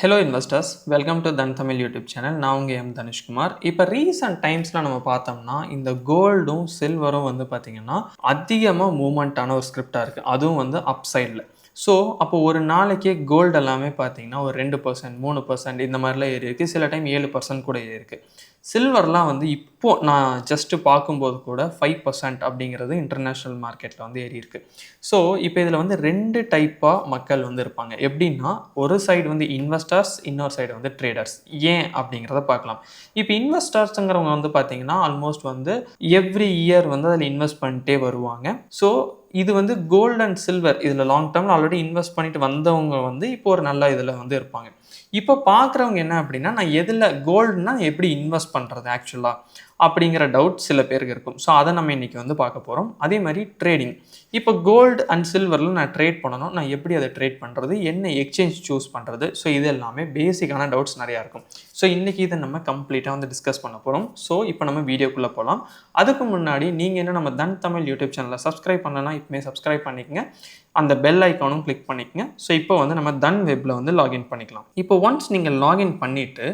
Hello investors, welcome to தன் Tamil YouTube channel. நான் உங்கள் தனுஷ்குமார். இப்போ ரீசன்ட் டைம்ஸில் நம்ம பார்த்தோம்னா இந்த கோல்டும் சில்வரும் வந்து பார்த்திங்கன்னா அதிகமாக மூவ்மெண்ட்டான ஒரு ஸ்கிரிப்டாக இருக்குது. அதுவும் வந்து அப் சைடில். ஸோ அப்போ ஒரு நாளைக்கே கோல்டு எல்லாமே பார்த்தீங்கன்னா ஒரு 2%, 3% இந்த மாதிரிலாம் ஏறி இருக்குது. சில டைம் 7% கூட ஏறி இருக்குது. சில்வர்லாம் வந்து இப்போது நான் ஜஸ்ட்டு பார்க்கும்போது கூட 5% அப்படிங்கிறது இன்டர்நேஷ்னல் மார்க்கெட்டில் வந்து ஏறி இருக்குது. ஸோ இப்போ இதில் வந்து 2 டைப்பாக மக்கள் வந்து இருப்பாங்க. எப்படின்னா, ஒரு சைடு வந்து இன்வெஸ்டர்ஸ், இன்னொரு சைடு வந்து ட்ரேடர்ஸ். ஏன் அப்படிங்கிறத பார்க்கலாம். இப்போ இன்வெஸ்டர்ஸுங்கிறவங்க வந்து பார்த்தீங்கன்னா ஆல்மோஸ்ட் வந்து எவ்ரி இயர் வந்து அதில் இன்வெஸ்ட் பண்ணிட்டே வருவாங்க. ஸோ இது வந்து கோல்டு அண்ட் சில்வர் இதில் லாங் டேர்மில் ஆல்ரெடி இன்வெஸ்ட் பண்ணிட்டு வந்தவங்க வந்து இப்போ ஒரு நல்ல இதில் வந்து இருப்பாங்க. இப்போ பார்க்குறவங்க என்ன அப்படின்னா, நான் எதில் கோல்டுனா எப்படி இன்வெஸ்ட் பண்ணுறது ஆக்சுவலாக அப்படிங்கிற டவுட் சில பேருக்கு இருக்கும். ஸோ அதை நம்ம இன்றைக்கி வந்து பார்க்க போகிறோம். அதே மாதிரி ட்ரேடிங். இப்போ கோல்டு அண்ட் சில்வரில் நான் ட்ரேட் பண்ணணும், நான் எப்படி அதை ட்ரேட் பண்ணுறது, என்ன எக்ஸ்சேஞ்ச் சூஸ் பண்ணுறது, ஸோ இது எல்லாமே பேசிக்கான டவுட்ஸ் நிறையா இருக்கும். ஸோ இன்றைக்கி இதை நம்ம கம்ப்ளீட்டாக வந்து டிஸ்கஸ் பண்ண போகிறோம். ஸோ இப்போ நம்ம வீடியோக்குள்ளே போகலாம். அதுக்கு முன்னாடி நீங்கள் என்ன நம்ம தன் தமிழ் யூடியூப் சேனலை சப்ஸ்கிரைப் பண்ணலன்னா இப்போமே சப்ஸ்கிரைப் பண்ணிக்கங்க. அந்த பெல் ஐக்கானும் கிளிக் பண்ணிக்கங்க. ஸோ இப்போ வந்து நம்ம தன் வெப்பில் வந்து லாகின் பண்ணிக்கலாம். இப்போ ஒன்ஸ் நீங்கள் லாகின் பண்ணிவிட்டு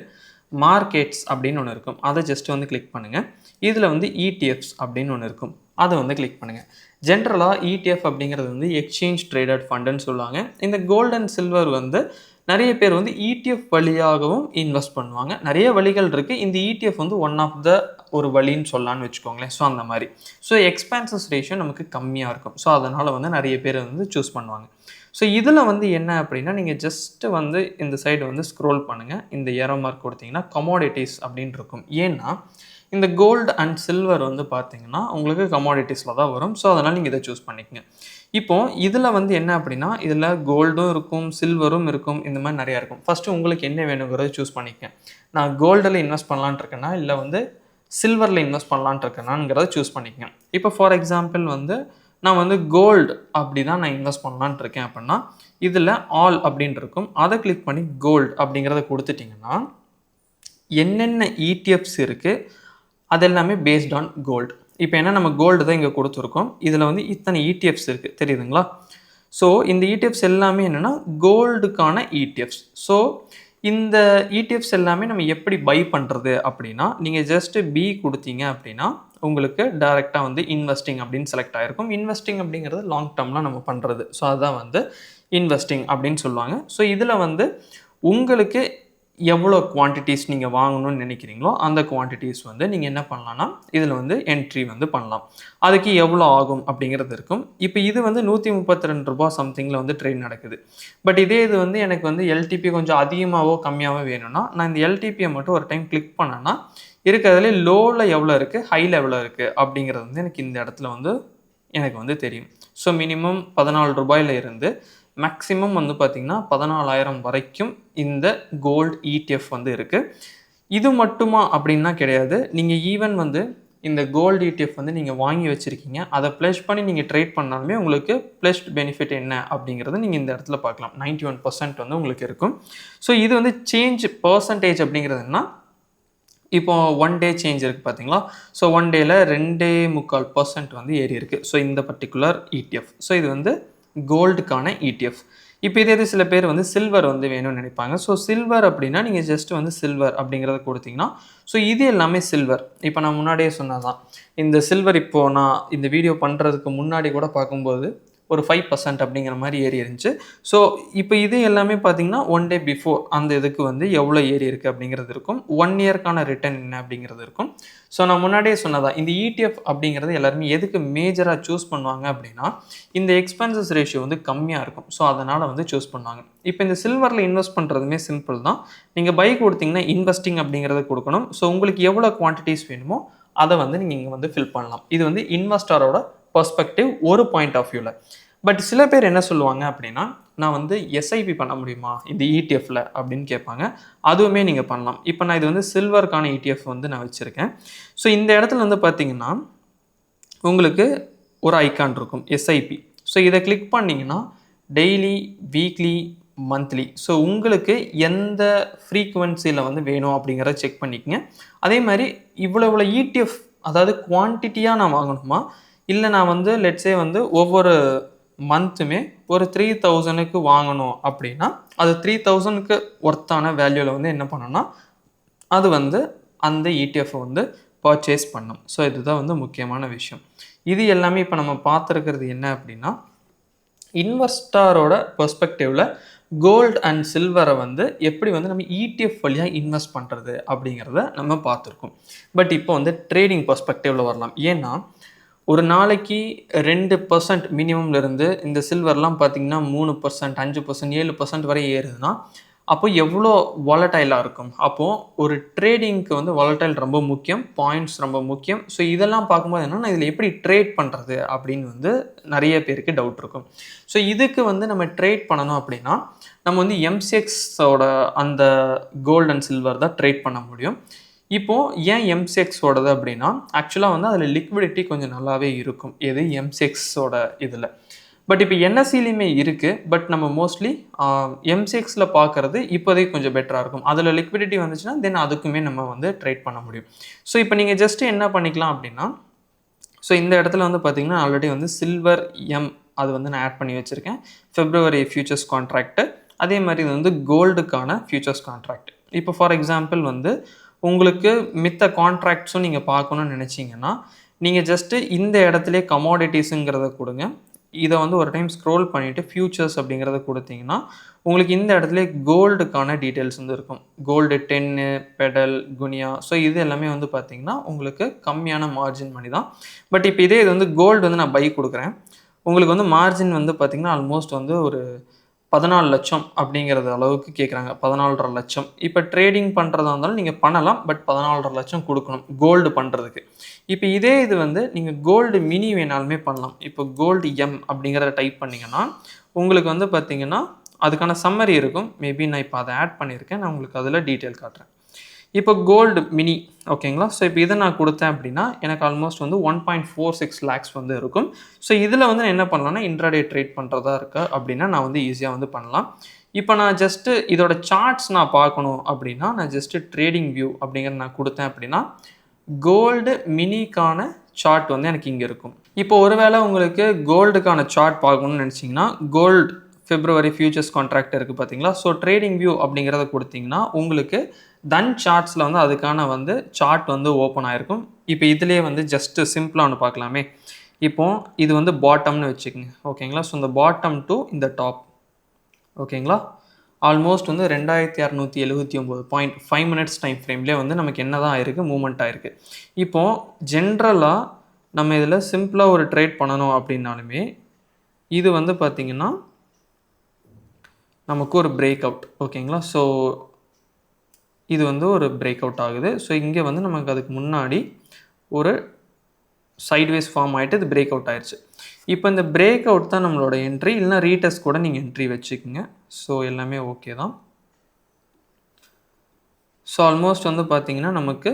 மார்க்கெட்ஸ் அப்படின்னு ஒன்று இருக்கும், அதை ஜஸ்ட் வந்து கிளிக் பண்ணுங்கள். இதில் வந்து இடிஎஃப்ஸ் அப்படின்னு ஒன்று இருக்கும், அதை வந்து கிளிக் பண்ணுங்கள். ஜென்ரலாக இடிஎஃப் அப்படிங்கிறது வந்து எக்ஸ்சேஞ்ச் ட்ரேடட் ஃபண்டுன்னு சொல்லுவாங்க. இந்த கோல்டு அண்ட் சில்வர் வந்து நிறைய பேர் வந்து இடிஎஃப் வழியாகவும் இன்வெஸ்ட் பண்ணுவாங்க. நிறைய வழிகள் இருக்குது. இந்த இடிஎஃப் வந்து ஒன் ஆஃப் த ஒரு வழின்னு சொல்லலான்னு வச்சுக்கோங்களேன். ஸோ அந்த மாதிரி. ஸோ எக்ஸ்பென்சஸ் ரேஷியோ நமக்கு கம்மியாக இருக்கும். ஸோ அதனால் வந்து நிறைய பேர் வந்து சூஸ் பண்ணுவாங்க. ஸோ இதில் வந்து என்ன அப்படின்னா, நீங்கள் ஜஸ்ட்டு வந்து இந்த சைடு வந்து ஸ்க்ரோல் பண்ணுங்கள். இந்த ஏரோ மார்க் கொடுத்தீங்கன்னா கமோடிட்டிஸ் அப்படின்னு இருக்கும். ஏன்னா இந்த கோல்டு அண்ட் சில்வர் வந்து பார்த்தீங்கன்னா உங்களுக்கு கமோடிட்டிஸில் தான் வரும். ஸோ அதனால் நீங்கள் இதை சூஸ் பண்ணிக்கங்க. இப்போது இதில் வந்து என்ன அப்படின்னா, இதில் கோல்டும் இருக்கும், சில்வரும் இருக்கும், இந்த மாதிரி நிறையா இருக்கும். ஃபஸ்ட்டு உங்களுக்கு என்ன வேணுங்கிறத சூஸ் பண்ணிக்கங்க. நான் கோல்டில் இன்வெஸ்ட் பண்ணலான்னு இருக்கேன்னா, இல்லை வந்து சில்வரில் இன்வெஸ்ட் பண்ணலான்னு இருக்கேனாங்கிறத சூஸ் பண்ணிக்கங்க. இப்போ ஃபார் எக்ஸாம்பிள் வந்து நான் வந்து கோல்டு அப்படி தான் நான் இன்வெஸ்ட் பண்ணலான்னு இருக்கேன் அப்படின்னா, இதில் ஆல் அப்படின்னு இருக்கும், அதை கிளிக் பண்ணி கோல்டு அப்படிங்கிறத கொடுத்துட்டிங்கன்னா என்னென்ன இடிஎஃப்ஸ் இருக்குது அது எல்லாமே பேஸ்ட் ஆன் கோல்டு. இப்போ என்ன நம்ம கோல்டு தான் இங்கே கொடுத்துருக்கோம். இதில் வந்து இத்தனை இடிஎஃப்ஸ் இருக்குது, தெரியுதுங்களா? ஸோ இந்த இடிஎஃப்ஸ் எல்லாமே என்னென்னா கோல்டுக்கான இடிஎஃப்ஸ். ஸோ இந்த இடிஎஃப்ஸ் எல்லாமே நம்ம எப்படி பை பண்ணுறது அப்படின்னா, நீங்கள் ஜஸ்ட்டு பி கொடுத்தீங்க அப்படின்னா உங்களுக்கு டைரெக்டாக வந்து இன்வெஸ்டிங் அப்படின்னு செலக்ட் ஆகிருக்கும். இன்வெஸ்டிங் அப்படிங்கிறது லாங் டேர்ம்லாம் நம்ம பண்ணுறது. ஸோ அதுதான் வந்து இன்வெஸ்டிங் அப்படின்னு சொல்லுவாங்க. ஸோ இதில் வந்து உங்களுக்கு எவ்வளோ குவான்டிட்டிஸ் நீங்கள் வாங்கணும்னு நினைக்கிறீங்களோ அந்த குவான்டிட்டிஸ் வந்து நீங்கள் என்ன பண்ணலான்னா இதில் வந்து என்ட்ரி வந்து பண்ணலாம். அதுக்கு எவ்வளோ ஆகும் அப்படிங்கிறது இருக்கும். இப்போ இது வந்து ₹132 சம்திங்கில் வந்து ட்ரேட் நடக்குது. பட் இதே இது வந்து எனக்கு வந்து எல்டிபி கொஞ்சம் அதிகமாகவோ கம்மியாகவோ வேணும்னா நான் இந்த எல்டிபியை மட்டும் ஒரு டைம் கிளிக் பண்ணேன்னா இருக்கிறதுலே லோவில் எவ்வளோ இருக்குது, ஹையில் எவ்வளோ இருக்குது அப்படிங்கிறது வந்து எனக்கு இந்த இடத்துல வந்து எனக்கு வந்து தெரியும். ஸோ மினிமம் ₹14 இருந்து மேக்ஸிமம் வந்து பார்த்திங்கன்னா 14,000 வரைக்கும் இந்த கோல்டு இடிஎஃப் வந்து இருக்குது. இது மட்டுமா அப்படின்னா கிடையாது. நீங்கள் ஈவன் வந்து இந்த கோல்டு இடிஎஃப் வந்து நீங்கள் வாங்கி வச்சுருக்கீங்க, அதை ப்ளஷ் பண்ணி நீங்கள் ட்ரேட் பண்ணாலுமே உங்களுக்கு ப்ளஷ்ட் பெனிஃபிட் என்ன அப்படிங்கிறத நீங்கள் இந்த இடத்துல பார்க்கலாம். 91% வந்து உங்களுக்கு இருக்கும். ஸோ இது வந்து சேஞ்ச் பர்சன்டேஜ் அப்படிங்கிறதுனா இப்போ 1 டே சேஞ்ச் இருக்குது பார்த்தீங்களா? ஸோ 1 டேயில் 2.25% வந்து ஏறி இருக்குது. ஸோ இந்த பர்டிகுலர் இடிஎஃப். ஸோ இது வந்து கோல்டுக்கான இடிஎஃப். இப்போ இதே சில பேர் வந்து சில்வர் வந்து வேணும்னு நினைப்பாங்க. ஸோ சில்வர் அப்படின்னா நீங்கள் ஜஸ்ட் வந்து சில்வர் அப்படிங்கிறத கொடுத்தீங்கன்னா ஸோ இது எல்லாமே சில்வர். இப்போ நான் முன்னாடியே சொன்னதான், இந்த சில்வர் இப்போது நான் இந்த வீடியோ பண்ணுறதுக்கு முன்னாடி கூட பார்க்கும்போது ஒரு 5% அப்படிங்கிற மாதிரி ஏறி இருந்துச்சு. ஸோ இப்போ இது எல்லாமே பார்த்தீங்கன்னா 1 டே பிஃபோர் அந்த இதுக்கு வந்து எவ்வளோ ஏறி இருக்குது அப்படிங்கிறது இருக்கும். 1 இயர்க்கான ரிட்டர்ன் என்ன அப்படிங்கிறது இருக்கும். ஸோ நான் முன்னாடியே சொன்னதான், இந்த இடிஎஃப் அப்படிங்கிறது எல்லாருமே எதுக்கு மேஜராக சூஸ் பண்ணுவாங்க அப்படின்னா, இந்த எக்ஸ்பென்சஸ் ரேஷியோ வந்து கம்மியாக இருக்கும். ஸோ அதனால் வந்து சூஸ் பண்ணுவாங்க. இப்போ இந்த சில்வரில் இன்வெஸ்ட் பண்ணுறதுமே சிம்பிள் தான். நீங்கள் பை கொடுத்தீங்கன்னா இன்வெஸ்டிங் அப்படிங்கிறத கொடுக்கணும். ஸோ உங்களுக்கு எவ்வளோ குவான்டிட்டிஸ் வேணுமோ அதை வந்து நீங்கள் இங்கே வந்து ஃபில் பண்ணலாம். இது வந்து இன்வெஸ்டரோட பர்ஸ்பெக்டிவ் ஒரு பாயிண்ட் ஆஃப் வியூவில். பட் சில பேர் என்ன சொல்லுவாங்க அப்படின்னா, நான் வந்து எஸ்ஐபி பண்ண முடியுமா இந்த இடிஎஃப்பில் அப்படின்னு கேட்பாங்க. அதுவுமே நீங்கள் பண்ணலாம். இப்போ நான் இது வந்து சில்வருக்கான இடிஎஃப் வந்து நான் வச்சுருக்கேன். ஸோ இந்த இடத்துல வந்து பார்த்தீங்கன்னா உங்களுக்கு ஒரு ஐக்கான் இருக்கும் எஸ்ஐபி. ஸோ இதை கிளிக் பண்ணிங்கன்னா டெய்லி, வீக்லி, மந்த்லி, ஸோ உங்களுக்கு எந்த ஃப்ரீக்குவென்சியில் வந்து வேணும் அப்படிங்கிறத செக் பண்ணிக்கங்க. அதே மாதிரி இவ்வளோ இடிஎஃப் அதாவது குவான்டிட்டியாக நான் வாங்கணுமா, இல்லை நான் வந்து லெட்ஸே வந்து ஒவ்வொரு மந்த்துமே ஒரு 3000க்கு வாங்கணும் அப்படின்னா அது 3000க்கு ஒர்த்தான வேல்யூவில் வந்து என்ன பண்ணணும்னா அது வந்து அந்த ETF வந்து பர்ச்சேஸ் பண்ணும். ஸோ இதுதான் வந்து முக்கியமான விஷயம். இது எல்லாமே இப்போ நம்ம பார்த்துருக்கிறது என்ன அப்படின்னா இன்வெஸ்டரோட பெர்ஸ்பெக்டிவ்ல கோல்டு அண்ட் சில்வரை வந்து எப்படி வந்து நம்ம ETF வழியாக இன்வெஸ்ட் பண்ணுறது அப்படிங்கிறத நம்ம பார்த்துருக்கோம். பட் இப்போ வந்து ட்ரேடிங் பெர்ஸ்பெக்டிவ்ல வரலாம். ஏன்னா ஒரு நாளைக்கு 2% மினிமம்லேருந்து இந்த சில்வர்லாம் பார்த்தீங்கன்னா 3%, 5%, 7% வரை ஏறுதுன்னா அப்போ எவ்வளோ வாலடைலாக இருக்கும். அப்போது ஒரு ட்ரேடிங்க்கு வந்து வாலடைல் ரொம்ப முக்கியம், பாயிண்ட்ஸ் ரொம்ப முக்கியம். ஸோ இதெல்லாம் பார்க்கும்போது என்னன்னா இதில் எப்படி ட்ரேட் பண்ணுறது அப்படின்னு வந்து நிறைய பேருக்கு டவுட் இருக்கும். ஸோ இதுக்கு வந்து நம்ம ட்ரேட் பண்ணணும் அப்படின்னா நம்ம வந்து MCXோட அந்த கோல்டு அண்ட் சில்வர் தான் ட்ரேட் பண்ண முடியும். இப்போது ஏன் MCXோடது அப்படின்னா ஆக்சுவலாக வந்து அதில் லிக்விடிட்டி கொஞ்சம் நல்லாவே இருக்கும். எது MCXோட இதில். பட் இப்போ NSEலையுமே இருக்குது. பட் நம்ம மோஸ்ட்லி MCXல பார்க்குறது இப்போதைக்கு கொஞ்சம் பெட்டராக இருக்கும். அதில் லிக்விடிட்டி வந்துச்சுன்னா தென் அதுக்குமே நம்ம வந்து ட்ரேட் பண்ண முடியும். ஸோ இப்போ நீங்கள் ஜஸ்ட்டு என்ன பண்ணிக்கலாம் அப்படின்னா ஸோ இந்த இடத்துல வந்து பார்த்திங்கன்னா ஆல்ரெடி வந்து சில்வர் அது வந்து நான் ஆட் பண்ணி வச்சுருக்கேன். February ஃபியூச்சர்ஸ் கான்ட்ராக்ட்டு, அதே மாதிரி இது வந்து கோல்டுக்கான ஃபியூச்சர்ஸ் கான்ட்ராக்ட். இப்போ ஃபார் எக்ஸாம்பிள் வந்து உங்களுக்கு மித்த கான்ட்ராக்ட்ஸும் நீங்கள் பார்க்கணுன்னு நினச்சிங்கன்னா நீங்கள் ஜஸ்ட்டு இந்த இடத்துலே கமாடிட்டிஸுங்கிறத கொடுங்க. இதை வந்து ஒரு டைம் ஸ்க்ரோல் பண்ணிவிட்டு ஃபியூச்சர்ஸ் அப்படிங்கிறத கொடுத்தீங்கன்னா உங்களுக்கு இந்த இடத்துல கோல்டுக்கான டீட்டெயில்ஸ் வந்து இருக்கும். Gold 10, pedal, குனியா. ஸோ இது எல்லாமே வந்து பார்த்திங்கன்னா உங்களுக்கு கம்மியான மார்ஜின் மணி தான். பட் இப்போ இது வந்து கோல்டு வந்து நான் பை கொடுக்குறேன். உங்களுக்கு வந்து மார்ஜின் வந்து பார்த்திங்கன்னா ஆல்மோஸ்ட் வந்து ஒரு 14 லட்சம் அப்படிங்கிறது அளவுக்கு கேட்குறாங்க. 14.5 லட்சம். இப்போ ட்ரேடிங் பண்ணுறதா இருந்தாலும் நீங்கள் பண்ணலாம். பட் 14.5 லட்சம் கொடுக்கணும் கோல்டு பண்ணுறதுக்கு. இப்போ இதே இது வந்து நீங்கள் கோல்டு மினி வேணாலுமே பண்ணலாம். இப்போ கோல்டு அப்படிங்கிறத டைப் பண்ணிங்கன்னா உங்களுக்கு வந்து பார்த்திங்கன்னா அதுக்கான சம்மரி இருக்கும். மேபி நான் இப்போ அதை ஆட் பண்ணியிருக்கேன். நான் உங்களுக்கு அதில் டீட்டெயில் காட்டுறேன். இப்போ கோல்டு மினி ஓகேங்களா. ஸோ இப்போ இதை நான் கொடுத்தேன் அப்படின்னா எனக்கு ஆல்மோஸ்ட் வந்து 1.46 lakhs வந்து இருக்கும். ஸோ இதில் வந்து நான் என்ன பண்ணலாம்னா இன்ட்ராடே ட்ரேட் பண்ணுறதா இருக்கா அப்படின்னா நான் வந்து ஈஸியாக வந்து பண்ணலாம். இப்போ நான் ஜஸ்ட்டு இதோட சார்ட்ஸ் நான் பார்க்கணும் அப்படின்னா நான் ஜஸ்ட்டு ட்ரேடிங் வியூ அப்படிங்கிறத நான் கொடுத்தேன் அப்படின்னா கோல்டு மினிக்கான சார்ட் வந்து எனக்கு இங்கே இருக்கும். இப்போ ஒருவேளை உங்களுக்கு கோல்டுக்கான சார்ட் பார்க்கணும்னு நினச்சிங்கன்னா கோல்டு February ஃபியூச்சர்ஸ் கான்ட்ராக்ட் இருக்குது பார்த்தீங்களா. ஸோ ட்ரேடிங் வியூ அப்படிங்கிறத கொடுத்தீங்கன்னா உங்களுக்கு தன் சார்ட்ஸில் வந்து அதுக்கான வந்து சார்ட் வந்து ஓப்பன் ஆகிருக்கும். இப்போ இதிலே வந்து ஜஸ்ட்டு சிம்பிளாக ஒன்று பார்க்கலாமே. இப்போது இது வந்து பாட்டம்னு வச்சுக்கோங்க ஓகேங்களா. ஸோ இந்த பாட்டம் டு இந்த டாப் ஓகேங்களா ஆல்மோஸ்ட் வந்து 2679.5 மினிட்ஸ் டைம் ஃப்ரேம்லேயே வந்து நமக்கு என்ன தான் ஆயிருக்கு மூவ்மெண்ட் ஆயிருக்கு. இப்போது ஜென்ரலாக நம்ம இதில் சிம்பிளாக ஒரு ட்ரேட் பண்ணணும் அப்படின்னாலுமே இது வந்து பார்த்திங்கன்னா நமக்கு ஒரு பிரேக் அவுட் ஓகேங்களா. ஸோ இது வந்து ஒரு பிரேக் அவுட் ஆகுது. ஸோ இங்கே வந்து நமக்கு அதுக்கு முன்னாடி ஒரு சைட்வேஸ் ஃபார்ம் ஆகிட்டு இது பிரேக் அவுட் ஆயிடுச்சு. இப்போ இந்த பிரேக் அவுட் தான் நம்மளோட என்ட்ரி. இல்லைனா ரீடெஸ்ட் கூட நீங்கள் என்ட்ரி வச்சுக்கோங்க. ஸோ எல்லாமே ஓகே தான். ஸோ ஆல்மோஸ்ட் வந்து பார்த்திங்கன்னா நமக்கு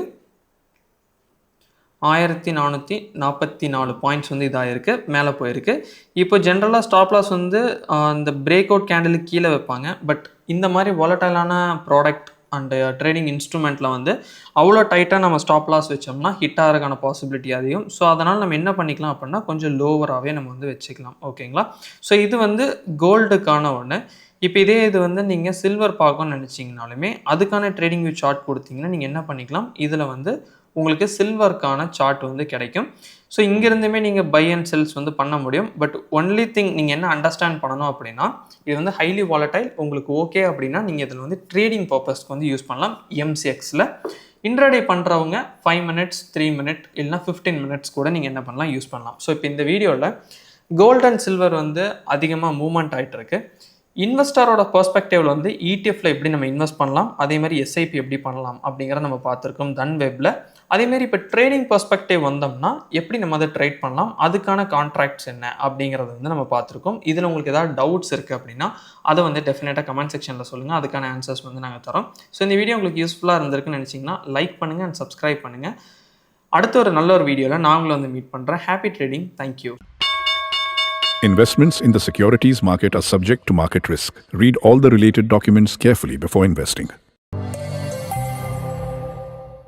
1444 பாயிண்ட்ஸ் வந்து இதாக இருக்குது, மேலே போயிருக்கு. இப்போ ஜென்ரலாக ஸ்டாப் லாஸ் வந்து இந்த பிரேக் அவுட் கேண்டலுக்கு கீழே வைப்பாங்க. பட் இந்த மாதிரி வாலடைலான ப்ராடக்ட் அண்டு ட்ரேடிங் இன்ஸ்ட்ருமெண்ட்டில் வந்து அவ்வளோ டைட்டாக நம்ம ஸ்டாப் லாஸ் வச்சோம்னா ஹிட் ஆகிறதுக்கான பாசிபிலிட்டி அதிகம். ஸோ அதனால் நம்ம என்ன பண்ணிக்கலாம் அப்படின்னா கொஞ்சம் லோவராகவே நம்ம வந்து வச்சுக்கலாம் ஓகேங்களா. ஸோ இது வந்து கோல்டுக்கான ஒன்று. இப்போ இதே இது வந்து நீங்கள் சில்வர் பார்க்கணும்னு நினச்சிங்கனாலுமே அதுக்கான ட்ரேடிங் வியூ சார்ட் கொடுத்தீங்கன்னா நீங்கள் என்ன பண்ணிக்கலாம் இதில் வந்து உங்களுக்கு சில்வருக்கான சார்ட் வந்து கிடைக்கும். ஸோ இங்கேருந்துமே நீங்கள் பை அண்ட் செல்ஸ் வந்து பண்ண முடியும். பட் ஒன்லி திங் நீங்கள் என்ன அண்டர்ஸ்டாண்ட் பண்ணணும் அப்படின்னா இது வந்து ஹைலி வாலடைல். உங்களுக்கு ஓகே அப்படின்னா நீங்கள் இதில் வந்து ட்ரேடிங் பர்பஸ்க்கு வந்து யூஸ் பண்ணலாம். MCXல இன்ட்ராடே பண்ணுறவங்க 5 minutes 3 minutes இல்லைனா 15 minutes கூட நீங்கள் என்ன பண்ணலாம் யூஸ் பண்ணலாம். ஸோ இப்போ இந்த வீடியோவில் கோல்டு அண்ட் சில்வர் வந்து அதிகமாக மூவ்மெண்ட் ஆகிட்டு இருக்கு. இன்வெஸ்டரோட பெர்ஸ்பெக்டிவ்ல வந்து ETF எப்படி நம்ம இன்வெஸ்ட் பண்ணலாம், அதே மாதிரி SIP எப்படி பண்ணலாம் அப்படிங்கிறத நம்ம பார்த்துருக்கோம் தன் வெப்பில். அதேமாரி இப்போ ட்ரேடிங் பெர்ஸ்பெக்டிவ் வந்தோம்னா எப்படி நம்ம அதை ட்ரேட் பண்ணலாம், அதுக்கான கான்ட்ராக்ட்ஸ் என்ன அப்படிங்கிறத வந்து நம்ம பார்த்துருக்கோம். இதில் உங்களுக்கு ஏதாவது டவுட்ஸ் இருக்குது அப்படின்னா அதை வந்து டெஃபினட்டாக கமெண்ட் செக்ஷனில் சொல்லுங்கள். அதுக்கான ஆன்சர்ஸ் வந்து நாங்கள் தரோம். ஸோ இந்த வீடியோ உங்களுக்கு யூஸ்ஃபுல்லாக இருந்திருக்குன்னு நினச்சிங்கன்னா லைக் பண்ணுங்கள் அண்ட் சப்ஸ்கிரைப் பண்ணுங்கள். அடுத்த ஒரு நல்ல ஒரு வீடியோவில் நான் உங்களை வந்து மீட் பண்ணுறேன். Happy trading. Thank you. Investments in the securities market are subject to market risk. Read all the related documents carefully before investing.